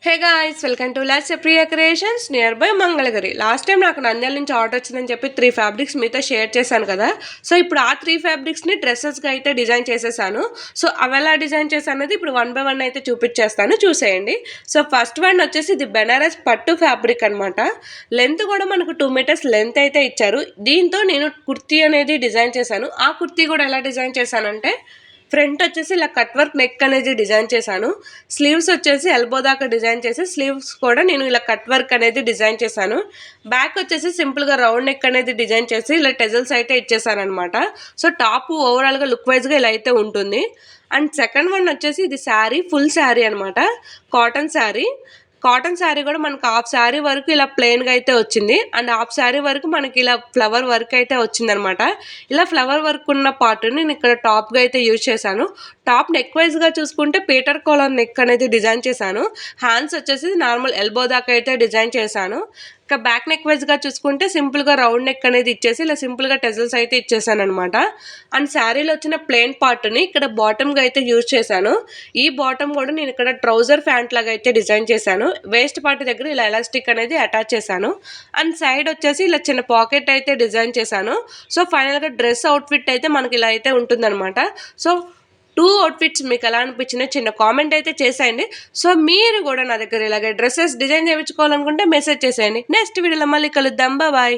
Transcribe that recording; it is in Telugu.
Hey guys, welcome to Priya creations near by Mangalagiri. Last time నాకు నంద్యాల నుంచి ఆర్డర్ వచ్చిందని చెప్పి 3 ఫ్యాబ్రిక్స్ మీతో షేర్ చేశాను కదా. సో ఇప్పుడు ఆ 3 ఫ్యాబ్రిక్స్ని డ్రెస్సెస్గా అయితే డిజైన్ చేసేసాను. సో అవి ఎలా డిజైన్ చేశాను అనేది ఇప్పుడు 1 by 1 అయితే చూపించేస్తాను, చూసేయండి. సో ఫస్ట్ వన్ వచ్చేసి ఇది బెనారస్ పట్టు ఫ్యాబ్రిక్ అనమాట. లెంత్ కూడా మనకు 2 meters లెంత్ అయితే ఇచ్చారు. దీంతో నేను కుర్తీ అనేది డిజైన్ చేశాను. ఆ కుర్తీ కూడా ఎలా డిజైన్ చేశానంటే, ఫ్రంట్ వచ్చేసి ఇలా కట్ వర్క్ నెక్ అనేది డిజైన్ చేశాను. స్లీవ్స్ వచ్చేసి ఎల్బో దాకా డిజైన్ చేసి స్లీవ్స్ కూడా నేను ఇలా కట్ వర్క్ అనేది డిజైన్ చేశాను. బ్యాక్ వచ్చేసి సింపుల్గా రౌండ్ నెక్ అనేది డిజైన్ చేసి ఇలా టెజల్స్ అయితే ఇచ్చేసాను అనమాట. సో టాప్ ఓవరాల్గా లుక్ వైజ్గా ఇలా అయితే ఉంటుంది. అండ్ సెకండ్ వన్ వచ్చేసి ఇది శారీ, ఫుల్ శారీ అనమాట, కాటన్ శారీ. కాటన్ శారీ కూడా మనకు హాఫ్ శారీ వరకు ఇలా ప్లెయిన్గా అయితే వచ్చింది. అండ్ హాఫ్ శారీ వరకు మనకి ఇలా ఫ్లవర్ వర్క్ అయితే వచ్చిందనమాట. ఇలా ఫ్లవర్ వర్క్ ఉన్న పార్ట్ని నేను ఇక్కడ టాప్గా అయితే యూజ్ చేశాను. టాప్ నెక్ వైజ్గా చూసుకుంటే పీటర్ కాలర్ నెక్ అనేది డిజైన్ చేశాను. హ్యాండ్స్ వచ్చేసి నార్మల్ ఎల్బో దాకా అయితే డిజైన్ చేశాను. ఇంకా బ్యాక్ నెక్ వైజ్గా చూసుకుంటే సింపుల్గా రౌండ్ నెక్ అనేది ఇచ్చేసి ఇలా సింపుల్గా టెజల్స్ అయితే ఇచ్చేసాను అనమాట. అండ్ శారీలో వచ్చిన ప్లెయిన్ పార్ట్ని ఇక్కడ బాటమ్గా అయితే యూజ్ చేశాను. ఈ బాటమ్ కూడా నేను ఇక్కడ ట్రౌజర్ ప్యాంట్ లాగా అయితే డిజైన్ చేశాను. వేస్ట్ పార్ట్ దగ్గర ఇలా ఎలాస్టిక్ అనేది అటాచ్ చేశాను. అండ్ సైడ్ వచ్చేసి ఇలా చిన్న పాకెట్ అయితే డిజైన్ చేశాను. సో ఫైనల్గా డ్రెస్ అవుట్ఫిట్ అయితే మనకి ఇలా అయితే ఉంటుందన్నమాట. సో 2 అవుట్ఫిట్స్ మీకు ఎలా అనిపించినా చిన్న కామెంట్ అయితే చేసేయండి. సో మీరు కూడా నా దగ్గర ఇలాగే డ్రెస్సెస్ డిజైన్ చేయించుకోవాలనుకుంటే మెసేజ్ చేసేయండి. నెక్స్ట్ వీడియోలో మళ్ళీ కలుద్దాం. బాయ్.